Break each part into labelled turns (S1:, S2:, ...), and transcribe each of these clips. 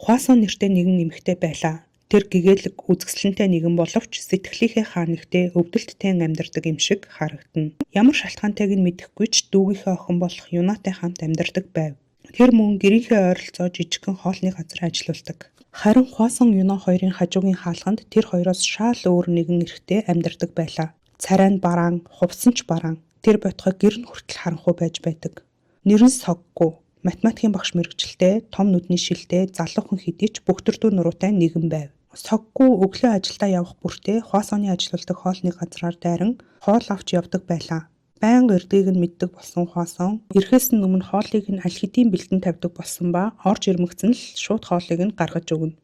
S1: Хуасон нэртэй нэгэн эмэгтэй байлаа. Тэр гэгээлэг үзэсгэлэнтэй нэгэн боловч сэтгэлийнхээ хаа нэгтээ өвдөлттэй амьдардаг юм шиг харагдана. Ямар шалтгаантайг нь мэдэхгүй ч дүүгийнхээ охин болох Юнатай хамт амьдардаг байв. Тэр мөн гэрийнхээ ойролцоо жижигхэн хоолны газар ажиллаулдаг. Харин Хуасон Юна хоёрын хажуугын хаалганд тэр хоёроос шал өөр нэгэн эрэгтэй амьдардаг байлаа. Царай нь бараан, хувцсан ч бараан. Тэр ботхой гэр нь хүртэл харанхуй байж байдаг. Нэр нь Соггу. Математикийн багш мэргэжилтэй, том нүдний шилтэй, залуухан хэдий ч бөхтөрдүү нуруутай нэгэн байв. Соггу өглөө ажилдаа явах бүртээ Хуасоны ажиллаулдаг хоолны газраар дайран хоол авч явдаг байлаа. Байнга эрдгийг нь мэддэг болсон Хуасон ирэхээс нь өмнө хоолыг нь аль хэдийн бэлдэн тавьдаг болсон ба орж ирмэгцэн л шууд хоолыг нь гаргаж өгнө.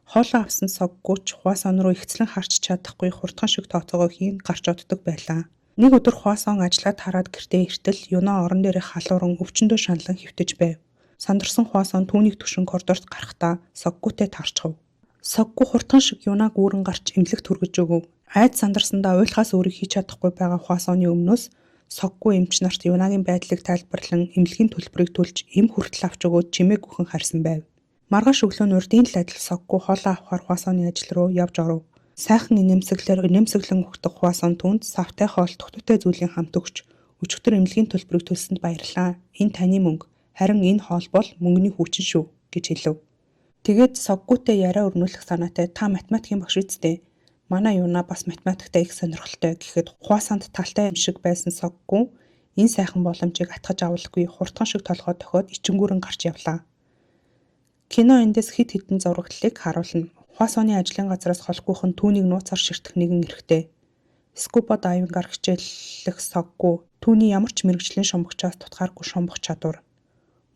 S1: Хоолоо авсан Соггу ч Хуасон руу ихцлэн харч чадахгүй хурдхан шиг тооцоогоо хийн гарч оддог байлаа. Нэг өдөр Хуасон ажлаад хараад гэртээ иртэл Юна орон дээрээ халууран өвчнөдөө шаналан хэвтэж байв. Сандарсан Хуасон түүнийг түшин коридорт гарахдаа Соггутэй таарчхав. Соггу хурдхан шиг Юнаг үүрэн гарч эмнэлэгт хүргэж өгөв. Айд сандарсандаа уйлахаас өөрийг хийж чадахгүй байгаа Хуасоны өмнөөс Соггу эмч нарт Юнагийн байдлыг тайлбарлан эмнэлгийн төлбөрийг төлж эм хүртэл авч өгөөд чимээг бүхэн харсан байв. Маргааш өглөө нь урдын л адил Соггу хоолоо авахар Хуасоны ажил руу явж оров. Сайхан инээмсэглэлээр инээмсэглэн өгдөг Хуасон түнд савтай хоол тухттай зүйлийн хамт өгч өчигдөр эмнэлгийн төлбөрийг төлсөнд баярлалаа. Энэ таны мөнгө. Харин энэ хоол бол мөнгөний хүүчин шүү гэж хэлв. Тэгээд Соггутэй яриа өрнүүлэх санаатай та математикийн багш үсттэй. Манай Юна бас математиктай их сонирхолтой гэхэд Хуасанд талтай юм шиг байсан Соггу энэ сайхан боломжийг атгаж авалгүй хурдхан шиг толгой дохиод ичингүүрэн гарч явлаа. Кино эндээс хэд хэдэн зураглалыг харуулна. Хуасоны ажлын газраас холгүйхэн түүнийг нууцаар ширтэх нэгэн эрэгтэй. Скуба дайвингаар хичээллэх Соггу түүний ямар ч мэргэжлийн шумбагчаас тутгааргүй шумбах чадвар.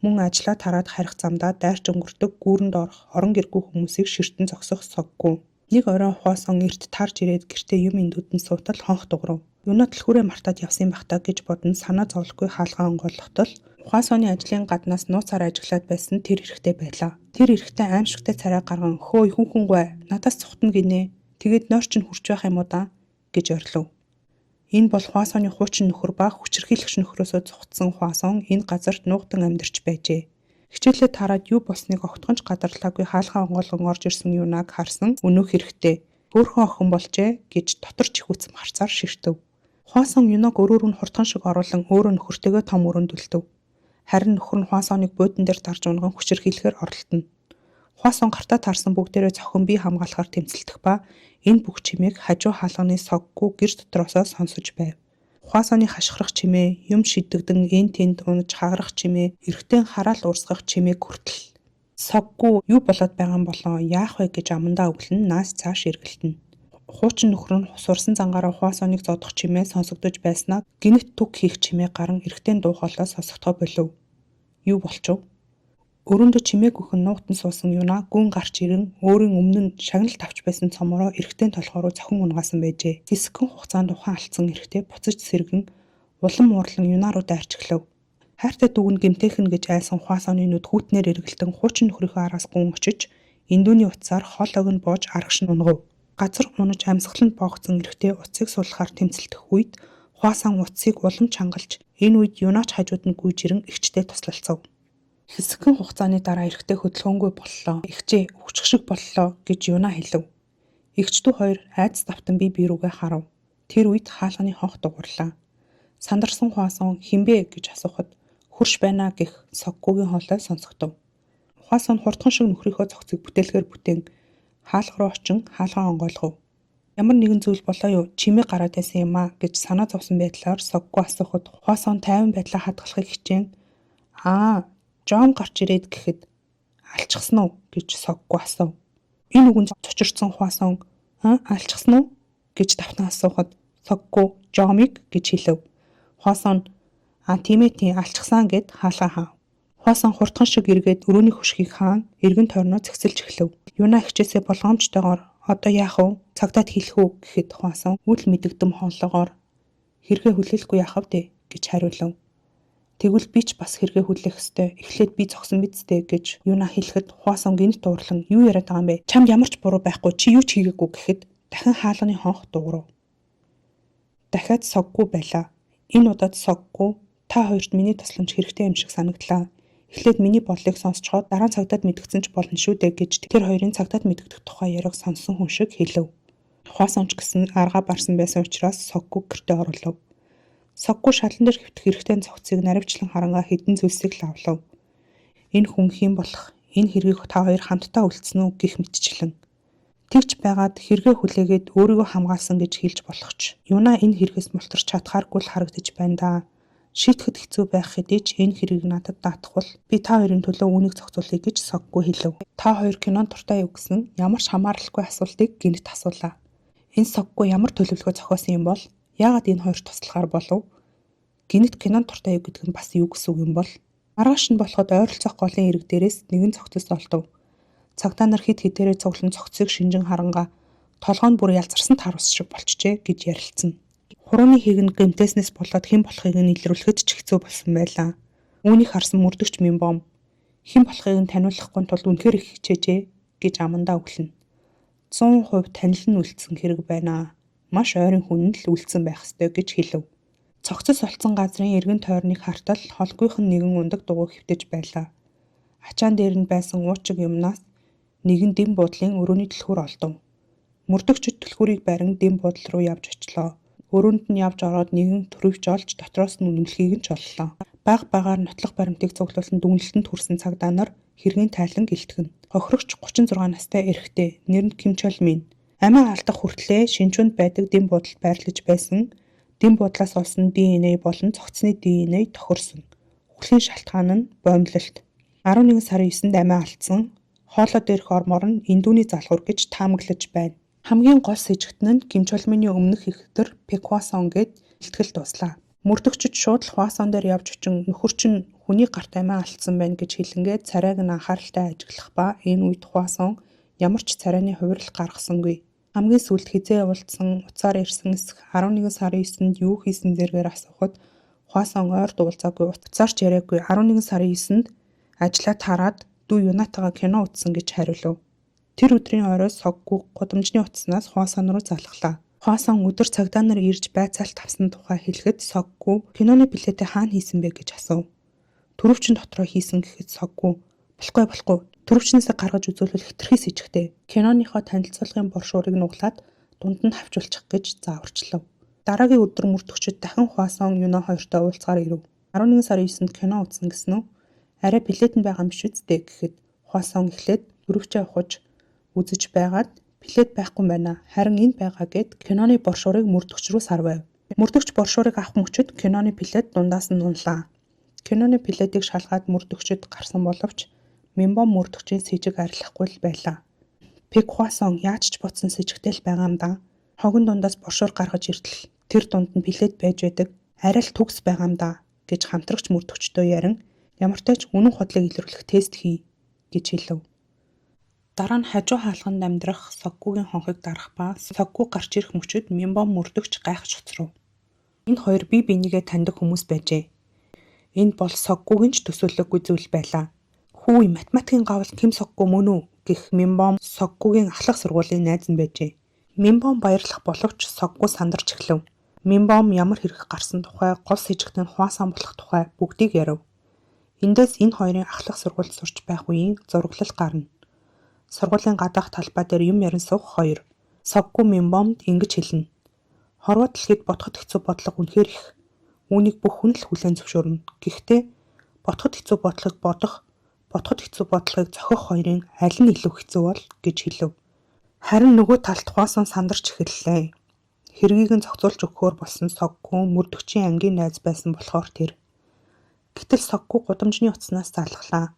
S1: Мөн ажлаа тараад харих замдаа дайрч өнгөрдөг гүүрэнд орох орон гэргүй хүмүүсийг ширтэн зогсох Соггу. Нэг орой Хуасон эрт тарж ирээд гэртээ юм индүүдэн суутал хонх дуграв. Юна түлхүүрээ мартаад явсан байх таа гэж бодон санаа зовлохгүй хаалгаа онгойлготол Хуасоны ажлын гаднаас нууцаар ажиглаад байсан тэр эрэгтэй байлаа. Тэр эрэгтэй аимшигтай царай гарган хөөй хүүхэнгүй надаас цухтана гинэ. Тэгээд нойр чинь хурч байх юм уу да гэж орилов. Энэ бол Хуасоны хуучин нөхөр ба хүчирхийлэгч нөхрөөсөө цухтсан Хуасон энэ газарт нуугдан амьдарч байжээ. Хичээлээ тараад юу болсныг огтхон ч гадарлаагүй хаалгаа онгойлгон орж ирсэн Юнаг харсан өнөөх хэрэгтэй. Өөрхөн охин болжээ гэж дотор чихүүцэн харцаар ширтэв. Хуасон Юнаг өрөөр нь хурдхан шиг оруулан өөрөө нөхөртөөгөө том өрөндөлдөв. Харин нөхөр нь Хуасоныг буудан дээр дарж унган хүчирхийлэхээр оролдоно. Хуасон гартаа таарсан бүгдээрээ зохин бие хамгаалахаар тэмцэлдэх ба энэ бүх чимээг хажуу хаалганы Соггу гэр дотроосоо сонсож байв. Хуасоны хашгирах чимээ, юм шидэгдэн эн тэнд унаж хагарах чимээ, эргэтэн хараал урсгах чимээг хүртэл. Соггу юу болоод байгаа юм болоо яах вэ гэж амандаа өглөн наас цааш эргэлтэнэ. Хуучин нөхөр нь хусурсан зангаараа Хуасоныг зодох чимээ сонсогдож байснаа гинэт түг хийх чимээ гарan эргэтэн дуухолоо сонсогдохоо болов. Юу болчихв? Өрөөндөө чимээг өхөн нуутан суусан Юна гүн гарч ирэн өөрийн өмнө нь шагналт авч байсан цомороо эргэтэн толгой руу цохин унгаасан байжээ. Хэсэгхэн хугацаанд ухаан алдсан эрэгтэй буцаж сэргэн улам уурлан Юна руу дайрч эхлэв. Хайртай дүүг нь гэмтэйхэн гэж айлсан Хуасоны нүд хүүтнээр эргэлтэн хуучин нөхрийнхөө араас гүн очиж эндүүний утсаар хол ог нь боож арагш нь унгав. Газар унаж амьсгаланд боогдсон эрэгтэй утсыг суулгахаар тэмцэлдэх үед Хуасан утсыг улам чангалж энэ үед Юнач хажууд нь гүйж ирэн эгчтэй туслалцав. Хэсэгхэн хугацааны дараа эрэгтэй хөдөлгөөнгүй боллоо. Эгчээ өвчих шиг боллоо гэж Юна хэлв. Эгчдүү хоёр айдас давтан бие рүүгээ харав. Тэр үед хаалганы хонх дугуурлаа. Сандарсан Хуасон хинбэ гэж асуухад хөрш байна гэх Соггугийн хоолой сонсогдов. Хуасон хурдхан шиг нөхрийнхөө цогцыг бүтээлгээр бүтээн хаалга руу очин хаалгаа онгойлгов. Ямар нэгэн зүйл болоо юу чимээ гараад байсан юм аа гэж санаа зовсон байдлаар Соггу асуухад Хуасон тайван байдлаа хадгалахыг хичээн Жон гарч ирээд гэхэд алчсан уу гэж Соггу асуув. Энэ үгэнд цочирдсан Хуасон алчсан уу гэж давтан асуухад Соггу Жомиг гэж хэлв. Хуасон тийм алчсан гэд хаалгаа хаав. Хуасон хурдхан шиг эргээд өрөөний хөшгийг хаан эргэн тойрноо цэгцэлж эхлэв. Юна хичээсээ болгоомжтойгоор одоо яах вэ? Цагдаад хэлэх үү гэхэд Хуасон үл мэдэгдэм хоолоогоор хэрэгэ хүлээлгүй яах вэ гэж хариулв. Тэгвэл би ч бас хэрэгэ хүлээх ёстой. Эхлээд би зогсон бидтэй гэж Юна хэлэхэд Хуасон гинт дуурлан юу яриад байгаа юм бэ? Чамд ямар ч буруу байхгүй чи юу ч хийгээгүй гэхэд дахин хаалганы хонх дуурав. Дахиад Соггу байлаа. Энэ удаад Соггу та хоёрт миний тусламж хэрэгтэй юм шиг санагдлаа. Эхлээд миний бодлыг сонсцоход дараа нь цагдаад мэдгдсэн ч болно шүү дээ гэж тэр хоёрын цагдаад мэдгдэх тухай яриг сонссон хүн шиг хэлв. Хваасонч гэсэн аргаа барсан байсан учраас Соггу гэртээ орлоо. Соггу шалан дээр хэвтэх эрэгтэй цогцыг наривчлан харангаа хэдэн зүйлсийг лавлав. Энэ хүн хэн болох, энэ хэргийг та хоёр хамтдаа үлдсэн үү гэх мэтчлэн. Тэгж байгаад хэрэгээ хүлээгээд өөрийгөө хамгаалсан гэж хэлж болох ч юунаа энэ хэрэгээс мултарч чадхааргүй л харагдаж байна да. Шийтгэхэд хэцүү байх хэдий ч энэ хэргийг надад даатгавал би та хоёрын төлөө үүнийг зохицуулъя гэж Соггу хэлв. Та хоёр кинонд дуртай юу гэсэн ямар ч хамааралгүй асуултыг гинэт асуулаа. Энэ Соггу ямар төлөвлөгөө зохиосон юм бол яагаад энэ хоёр туслахаар болов? Гинэт кинонд дуртай юу гэдэг нь бас юу гэсэн үг юм бол? Маргааш нь болоход ойролцоох голын ирэг дээрээс нэгэн цогцос олдов. Цагдаа нар хид хидээрээ цуглан цогцыг шинжин харангаа толгойн бүр ялзарсан тар ус шиг болчихжээ гэж ярилцсан. Хурууны хийг нь гэмтээснээс болоод хэн болохыг нь илрүүлэхэд ч хэцүү болсон байлаа. Үүнийг харсан мөрдөгч Минбом хэн болохыг нь таниулахгүй тулд үнэхээр их хичээжээ гэж амандаа өглөнө. 100% танил нь үлдсэн хэрэг байна. Маш ойрын хүн л үлдсэн байх ёстой гэж хэлв. Цогцос олцсон газрын эргэн тойрныг хартал холгүйхан нэгэн ундаг дугуй хэвтэж байлаа. Ачаан дээр нь байсан уучиг юмнаас нэгэн дэм буудлын өрөөний түлхүүр олдов. Мөрдөгчд түлхүүрийг барин дэм буудлын руу явж очлоо. Өрөөнд нь явж ороод нэгэн төрөвч олж дотроос нь үнэмлэхийг нь ч оллоо. Баг багаар нотлох баримтыг цуглуулсан дүнэлтэнд хүрсэн цагдаа нар хэргийн тайлан гэлтгэн. Хохирогч 36 настай эрэгтэй нэр нь Ким Чол Мин. Амиа алдах хүртлээр шинжүүнд байдаг дэм буудлыг байрлаж байсан. Дэм буудлаас олсон ДНА болон цогцны ДНА тохирсон. Үхлийн шалтгаан нь боомлолт. 11 сарын 9-нд амиа алдсан. Хоолой дээрх ормоор нь эндүүний залхуур гэж таамаглаж байна. Хамгийн гол сэжигтэн нь Ким Чол Миний өмнөх эхнэр Пек Хвасон гээд илтгэл дуслаа. Мөрдөгчд шууд л Хвасон дээр явж очин нөхөр чинь хүний гарт амиа алдсан байна гэж хэлэнгээд царайг нь анхааралтай ажиглах ба энэ үед Хвасон ямар ч царайны хувирал гаргасангүй. Хамгийн сүүлд хизээ явуулсан уцаар ирсэн эсэх 11 сарын 9-нд юу хийсэн зэргээр асуухад Хвасон ойр дуулзаагүй уцаарч яриаггүй 11 сарын 9-нд ажлаа тараад дүү юунатайгаа кино үзсэн гэж хариулв. Тэр өдрийн оройс Соггу гудамжны утаснаас Хвасон руу залглаа. Хвасон өдөр цагдаа нар ирж байцаалт авсан тухай хэлэхэд Соггу киноны билетээ хаана хийсэн бэ гэж асуув. Төрөвчин дотроо хийсэн гэхэд Соггу болохгүй. Төрөвчнээсээ гаргаж үзүүлвэл хэтэрхий сэжигтэй. Киноныхоо танилцуулгын брошюрыг нуглаад дунд нь хавчуулчих гэж зааварчлав. Дараагийн өдөр мөрдөгчд дахин Хвасон юуна хоёртой уулзгаар ирэв. 11 сарын 9-нд кино үзсэн гэсэн үү? Арай билет нь байгаа юм биш үсттэй гэхэд Хвасон эхлээд төрөвчөө ухаж үзэж байгаад билет байхгүй байна. Харин энд байгаа гэд киноны брошюрыг мөрдөгч рүү сарвав. Мөрдөгч брошюрыг авах мөчөд киноны билет дундаас нь унлаа. Киноны билетийг шалгаад мөрдөгчд гарсан боловч Минбом мөрдөгчийн сэжиг арилахгүй л байлаа. Пек Хвасон яаж ч бодсон сэжигтэй л байгаа юм да. Хогон дундаас брошюр гаргаж иртэл тэр дунд нь билет байж байдаг. Арай л төгс байгаа юм да гэж хамтрагч мөрдөгчдөө ярин ямартай ч үнэн худлыг илрүүлэх тест хий гэж хэлв. Дараа нь хажуу хаалганд амьдрах Соггугийн хонхыг дарах ба Соггу гарч ирэх мөчөд Минбом мөрдөгч гайхаж хоцров. Энэ хоёр бие бинийгээ таньдаг хүмүүс байжээ. Энэ бол Соггугийн ч төсөөлөггүй зүйл байлаа. Хүү математикийн гавл Ким Соггу мөн үү гэх Минбом Соггугийн ахлах сургуулийн найз нь байжээ. Минбом баярлах боловч Соггу сандарч эхлэв. Минбом ямар хэрэг гарсан тухай, гол сэжигтэн Хвасон болох тухай бүгдийг ярив. Эндээс энэ хоёрын ахлах сургуульд сурч байх үеийн зураглал гарна. Сургуулийн гадаах талбай дээр юм ярин суух хоёр. Соггу Минбомд ингэж хэлнэ. Хорвоо дэлхийд бодоход хэцүү бодлого үнэхээр их. Үүнийг бүх хүн л хүлээн зөвшөөрнө. Гэхдээ бодоход хэцүү бодлогыг бодоход хэцүү бодлогыг зохиох хоёрын аль нь илүү хэцүү бол гэж хэлв. Харин нөгөө талд Хвасон сандарч эхэллээ. Хэргийг нь зохицуулж өгөхөөр болсон Соггу мөрдөгчийн ангийн найз байсан болохоор тэр. Гэтэл Соггу гудамжны утаснаас залглаа.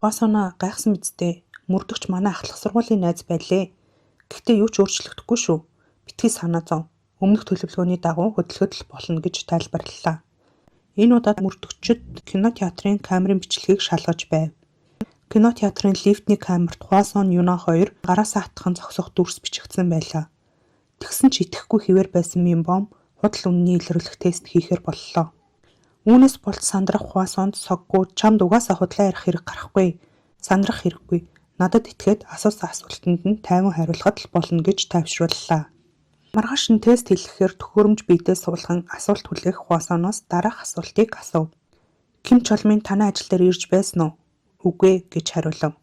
S1: Хвасоноо гайхсан мэдтэй. Мөрдөгч манай ахлах сургуулийн найз байлээ. Гэхдээ юу ч өөрчлөгдөхгүй шүү. Битгий санаа зов. Өмнөх төлөвлөгөөний дагуу хөдөлгөд л болно гэж тайлбарлалаа. Энэ удаад мөрдөгчд кинотеатрын камерын бичлэгийг шалгаж байв. Кинотеатрын лифтний камерт Хвасон Юна 2 гараасаа хатхан зогсох дүрс бичигдсэн байлаа. Тэгсэн ч итгэхгүй хэвээр байсан Минбом худал үнэний илрүүлэх тест хийхээр боллоо. Үүнээс болж сандрах Хвасонд Соггу чамд угаасаа худлаа ярих хэрэг гарахгүй. Сандрах хэрэггүй. Надад итгээд асуусан асуултанд нь тайван хариулахад л болно гэж тайвшрууллаа. Маргааш нь тест хэлэхээр төхөөрөмж биедээ суулган асуулт хүлээх Хвасоноос дараах асуултыг асуув. Ким Чол Мин танай ажил дээр ирж байсан уу? Үгүй гэж хариулав.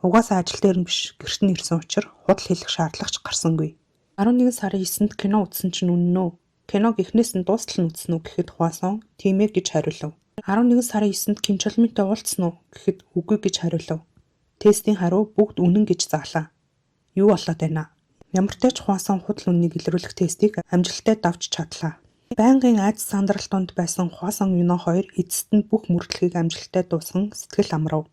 S1: Угаасаа ажил дээр нь биш, гэрт нь ирсэн учраас худал хэлэх шаардлага ч гарсангүй. 11 сарын 9-нд кино үзсэн чинь үнэн үү? Киног эхнээс нь дуустал нь үзсэн үү гэхэд Хвасон тийм ээ гэж хариулав. 11 сарын 9-нд Ким Чолминтэй уулзсан уу гэхэд үгүй гэж хариулав. Тестийн хариу бүгд үнэн гэж заалаа. Юу болоод байна? Ямар ч тач Хвасон худал үннийг илрүүлэх тестийг амжилттай давж чадлаа. Байнгын айдас сандрал донд байсан Хвасон Юно хоёр эцэст нь бүх мөрдлөгийг амжилттай дуусган сэтгэл амрав.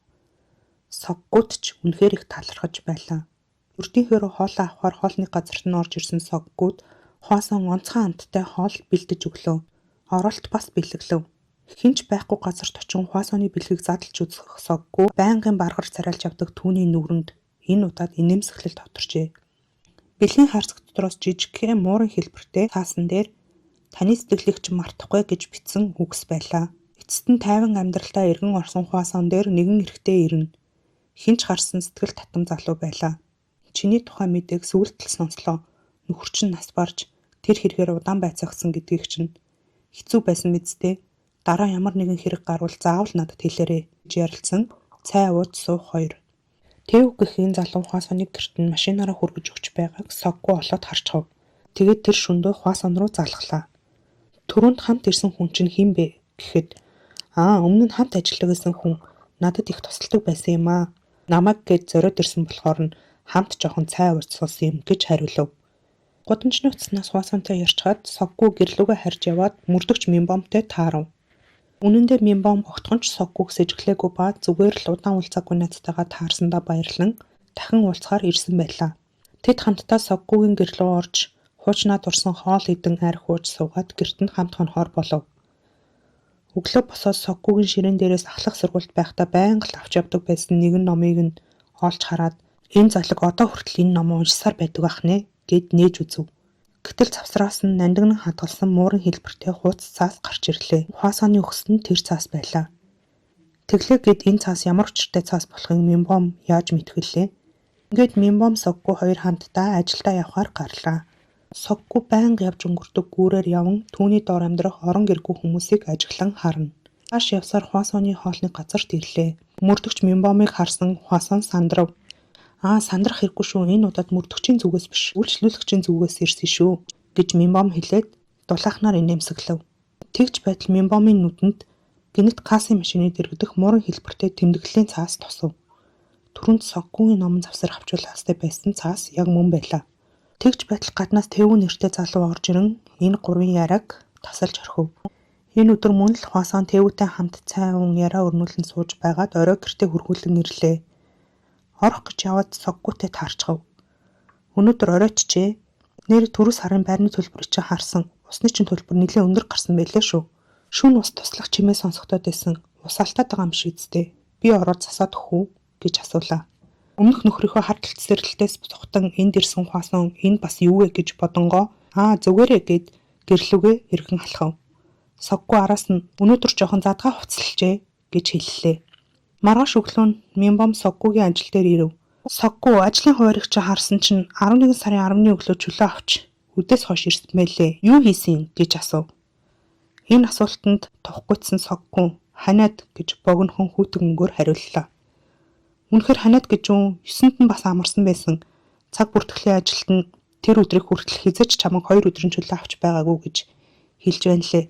S1: Соггууд ч үнэхээр их талархаж байлаа. Өртийнхөө хоолоо авахар хоолны газарт нь орж ирсэн Соггууд Хвасон онцгой амттай хоол бэлдэж өглөө. Оролт бас бэлэглэв. Хинч байхгүй газарт очин Хвасоны бэлгийг задлж үзэх Соггуу байнгын баргар царайлж авдаг түүний нүрэнд энэ удаад инээмсэглэл тодорчээ. Бэлгийн харцаг дотроос жижигхэн муурын хэлбэртэй таасан дээр таны сэтгэлийг ч мартахгүй гэж бичсэн үгс байлаа. Эцэст нь тайван амьдралдаа эргэн орсон Хвасон дээр нэгэн эрэгтэй ирнэ. Хинч гарсан сэтгэл татам залуу байлаа. Чиний тухай мэдээг сүултэл сонслоо. Нөхөр чинь нас барж тэр хэрэгээр удаан байцаагсан гэдгийг чинь хэцүү байсан мэдтэй. Дараа ямар нэгэн хэрэг гарвал заавал надад хэлээрэй гэж ярилцсан цай ууж суух хоёр. Тэв гэхийн залуу Хвасоныг гэрт нь машинаараа хүргэж өгч байгааг Соггуу олоод харчихав. Тэгээд тэр шөнөдөө Хвасон руу залглаа. Түрүүнд хамт ирсэн хүн чинь хэн бэ гэхэд өмнө нь хамт ажилладаг байсан хүн надад их тусалдаг байсан юм аа. Намайг гээд зориод ирсэн болохоор нь хамт жоохон цай ууж суусан юм гэж хариулав. Гудамжны утаснаас Хвасонтой ярьчаад Соггуу гэрлүүгээ харж яваад мөрдөгч Минбомтой таарав. Үнэн дээр Минбом огтхон ч Соггууг сэжиглээгүй ба зүгээр л удаан уулзаагүй найзтайгаа таарсандаа баярлан дахин уулзахаар ирсэн байлаа. Тэд хамтдаа Соггуугийн гэрлөө орж хуучнаад урсан хоол идэн арх ууж суугаад гэрт нь хамт хонохоор болов. Өглөө босоод Соггуугийн ширээн дээрээс ахлах сургуульд байхдаа байнга л авч явдаг байсан нэгэн номыг нь олж хараад энэ залэг одоо хүртэл энэ номоо уншсаар байдаг ах нэ гэд нээж үзв. Гэтэл завсраас нь нандинан хадгалсан муурын хэлбэртэй хууц цаас гарч ирлээ. Хвасоны өгсөд нь тэр цаас байлаа. Тэглээ гэд энэ цаас ямар учиртай цаас болохыг Минбом яаж мэдгэлээ. Ингээд Минбом Соггуу хоёр хамтдаа ажилдаа явхаар гарлаа. Соггуу байнга явж өнгөрдөг гүүрээр яван түүний доор амьдрах орон гэргүй хүмүүсийг ажиглан харна. Цааш явсаар Хвасоны хоолны газарт ирлээ. Мөрдөгч Минбомыг харсан Хвасон сандрав. Сандрах хэрэггүй шүү. Энэ удаад мөрдөгчийн зүгээс биш, үйлчлүүлэгчийн зүгээс ирсэн шүү гэж Минбом хэлээд дулаахнаар инээмсэглэв. Тэгж байтал Минбомын нүдэнд гинэт кассын машины дэргэдэх муурын хэлбэртэй тэмдэглэлийн цаас тусав. Түрүүнд Соггуугийн номон завсар хавчуулах хэвээр байсан цаас яг мөн байлаа. Тэгж байтал гаднаас Тэвүү нэртэй залуу орж ирэн энэ гурвын яриаг тасалж орхив. Энэ өдөр мөн л Хвасон Тэвүүтэй хамт цай уун яриа өрнүүлэн сууж байгаад орой гэртээ хөргүүлэн ирлээ. Орох гэж яваад Соггуутай таарчхав. Өнөөдөр оройтчээ. Нэр түрүү сарын байрны төлбөрийг чинь харсан. Усны чинь төлбөр нэлээд өндөр гарсан байлээ шүү. Шүүн ус туслах чимээ сонсогдоод байсан. Ус алтаад байгаа юм шиг үсттэй. Би ороод засаад өгөх үү гэж асуулаа. Өмнөх нөхрийнхөө харталт сэргэлтээс цухтан энд ирсэн Хвасон энэ бас юу вэ гэж бодонгоо зүгээрээ гэд гэрлүүгээ эргэн алхав. Соггуу араас нь өнөөдөр жоохон задгаа хуцалжээ гэж хэллээ. Маргааш өглөө нь Минбом Соггуугийн ажил дээр ирэв. Соггуу ажлын хуваарийг чи харсан чинь 11 сарын 10-ны өглөө чөлөө авч үдээс хойш ирсэн байлээ. Юу хийсэн гэж асуув. Энэ асуултанд тохгүйдсэн Соггуу ханиад гэж богинохон хүүтэн өнгөөр хариуллаа. Үнэхээр ханиад гэж юу? 9-нд нь бас амарсан байсан. Цаг бүртгэлийн ажилд нь тэр өдрийг хүртэл хизэж чамайг 2 өдрийн чөлөө авч байгаагүй гэж хэлж байна лээ.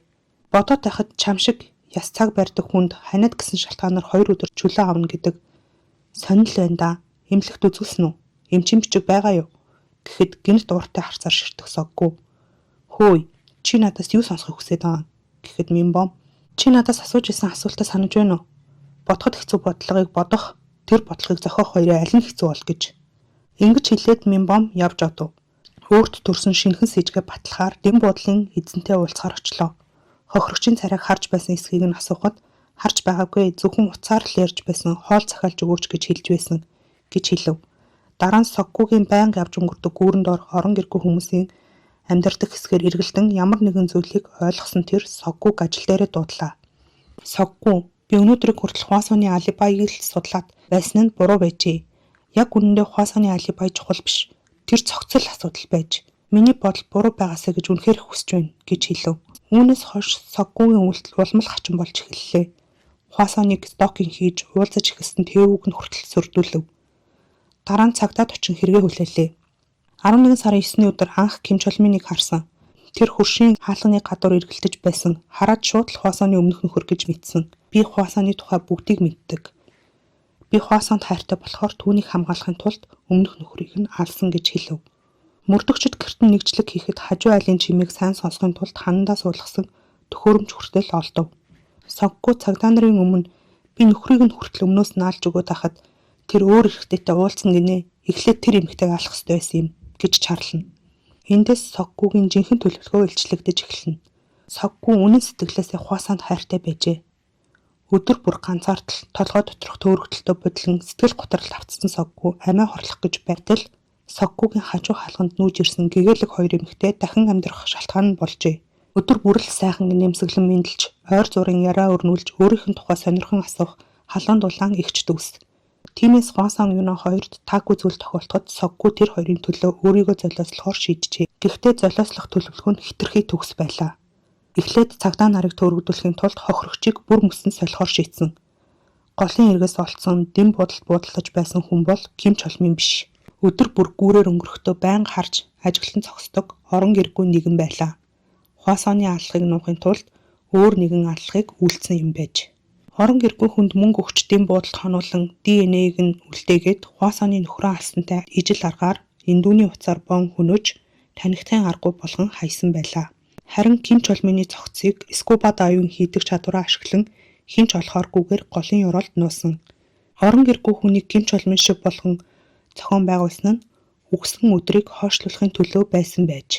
S1: Бодоод байхад чам шиг яс цаг барьдаг хүнд ханиад гэсэн шалтгаанаар 2 өдөр чөлөө авна гэдэг сонирхол байна да. Эмнэлэгт үзүүлсэн үү? Эмчин бичиг байгаа юу? Гэхэд гинт дууртай харцаар ширтэх Соггуу. Хөөе, чи надаас юу сонсохыг хүсэж байгаа? Гэхэд Минбом, чи надаас асууж исэн асуултаа санаж байна уу? Бодоход хэцүү бодлогыг бодох, тэр бодлогыг зохиох хоёрын аль нь хэцүү бол гэж. Ингэж хэлээд Минбом явж одов. Өөрт төрсөн шинхэн сэжгээ батлахаар дэм буудлын эзэнтэй уулзахаар очлоо. Хохирогчийн царайг харж байсан эсхийг нь асуухад харж байгаагүй зөвхөн уцаар л ярьж байсан хоол захиалж өгөөч гэж хэлж байсан гэж хэлв. Дараа нь Соггуугийн байнга явж өнгөрдөг гүүрэнд орох орон гэргүй хүмүүсийн амьдардаг хэсгээр эргэлдэн ямар нэгэн зүйлийг ойлгосон тэр Соггууг ажил дээрээ дуудлаа. Соггуу, би өнөөдрийг хүртэл Хвасоны алибайг л судлаад байсан нь буруу байжээ. Яг үнэндээ Хвасоны алибай чухал биш. Тэр цогцол асуудал байж. Миний бодол буруу байгаасаа гэж үнэхээр хүсэж байна гэж хэлв. Үүнээс хойш Соггуугийн үйлдэл улмал хачин болж эхэллээ. Хваасоныг стокинг хийж уулзаж эхэлсэн тээвүүг нь хүртэл сүрдүүлв. Дараа нь цагдаад очин хэрэгээ хүлээлээ. 11 сарын 9-ний өдөр анх Ким Чолминыг харсан. Тэр хөршийн хаалганы гадуур эргэлдэж байсан. Хараад шууд л Хваасоны өмнөх нөхөр гэж мэдсэн. Би Хваасоны тухай бүгдийг мэддэг. Би Хваасонд хайртай болохоор түүнийг хамгаалахын тулд өмнөх нөхрийг нь алсан гэж хэлв. Мөрдөгчд гэртэн нэгжлэг хийхэд хажуу айлын чимээг сайн сонсохын тулд ханандаа суулгасан төхөөрөмж хүртэл олдов. Соггүй цагдаа нарын өмнө би нөхрийг нь хүртэл өмнөөс нь алж өгөөд хахад тэр өөр эрэгтэйтэй уулзна гинэ. Эхлээд тэр эмэгтэйг алах ёстой байсан юм гэж чарлана. Эндээс Соггүйгийн жинхэнэ төлөвлөгөө илчлэгдэж эхэлнэ. Соггүй үнэн сэтгэлээсээ Хваасонд хайртай байжээ. Өдөр бүр ганцаардал толгой доторх төөрөгдөлтөд бодлон сэтгэл готрол автсан Соггүй амиа хорлох гэж байтал Соггүйгийн хажуу хаалганд нүүж ирсэн гэгээлэг хоёр эмэгтэй дахин амьдрах шалтгаан нь болжээ. Өдөр бүр л сайхан нэмсэглэн мэндэлж, ойр зургийн яраа өрнүүлж, өөрийнх нь тухай сонирхон асуух халуун дулаан ихч дүүс. Тиймээс Хваасон юуна хоёрт таагүй зүйл тохиолдоход Соггүй тэр хоёрын төлөө өөрийгөө золиослохоор шийджээ. Гэхдээ золиослох төлөвлөгөө нь хэтэрхий төгс байлаа. Эхлээд цагдаа нарыг төөрөгдүүлэхийн тулд хохирогчийг бүр мөсөн солихоор шийдсэн. Голын эргээс олцсон дэм буудалд буудалж байсан хүн бол Ким Чолмин биш. Өдөр бүр гүүрээр өнгөрөхдөө байнга харж ажиглан зогсдог орон гэргүй нэгэн байлаа. Хваасоны аллахыг нуухын тулд өөр нэгэн аллахыг үйлдсэн юм байж. Орон гэргүй хүнд мөнгө өгч дэм буудалд хонуулан ДНХ-г нь үлдээгээд Хваасоны нөхрөө алсантай ижил аргаар эндүүний утсаар бон хөнөөж танигдахын аргагүй болгон хайсан байлаа. Харин Ким Чолмины цогцыг скуба дайвинг хийдэг чадвараа ашиглан хинч олохооргүйгээр голын ёроолд нуусан. Орон гэргүй хүнийг Ким Чолмин шиг болгон зохион байгуулсан нь үгсгэн өдрийг хойшлуулахын төлөө байсан байж.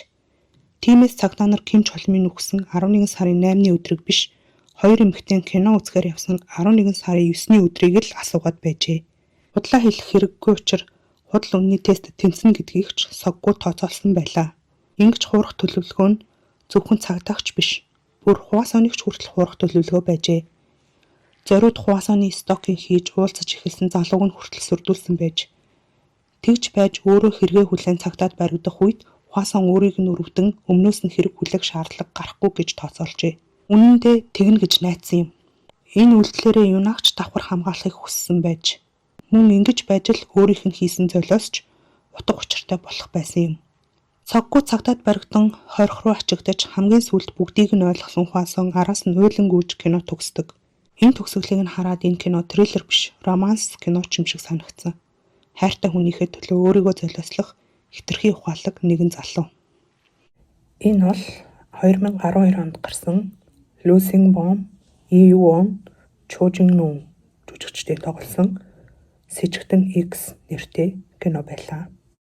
S1: Тиймээс цагдаа нар Ким Чолмин үгсэн 11 сарын 8-ны өдрийг биш, хоёр эмэгтэй кино үзэхээр явсан 11 сарын 9-ний өдрийг л асуугаад байжээ. Худлаа хэлэх хэрэггүй учраас худал үнний тест тэнцэнэ гэдгийг ч Соггүй тооцоолсон байлаа. Ингэж хуурах төлөвлөгөө нь зөвхөн цагдаагч биш, бүр Хваасоныг ч хүртэл хуурах төлөвлөгөө байжээ. Зориуд Хваасоны стокинг хийж уулзаж эхэлсэн залууг нь хүртэл сүрдүүлсэн байж. Тэгж байж өөрөө хэрэгээ хүлээн цагдаад баригдах үед Хваасон өөрийг нь өрөвдөн өмнөөс нь хэрэг хүлээх шаардлага гарахгүй гэж тооцоолжээ. Үнэн дээр тэгнэ гэж найдсан юм. Энэ үйлдэлээрээ юунаагч давхар хамгаалахыг хүссэн байж. Мөн ингэж байж л өөрийнх нь хийсэн золиосч утга учиртай болох байсан юм. Соггүй цагдаад баригдан хорих руу ачигдаж хамгийн сүүлд бүгдийг нь ойлгосон Хваасон араас нь уйлан гүйж кино төгсдөг. Энэ төгсгөлийг нь хараад энэ кино триллер биш, романс кино ч юм шиг санагдсан. Хайртай хүнийхээ төлөө өөрийгөө золиослох хэтэрхий ухаалаг нэгэн залуу. Энэ бол 2012 онд гарсан Losing Bomb, Lee Won, Cho Jin-woo жүжигчдийн тоглосон Сэжигтэн X нэртэй кино байлаа.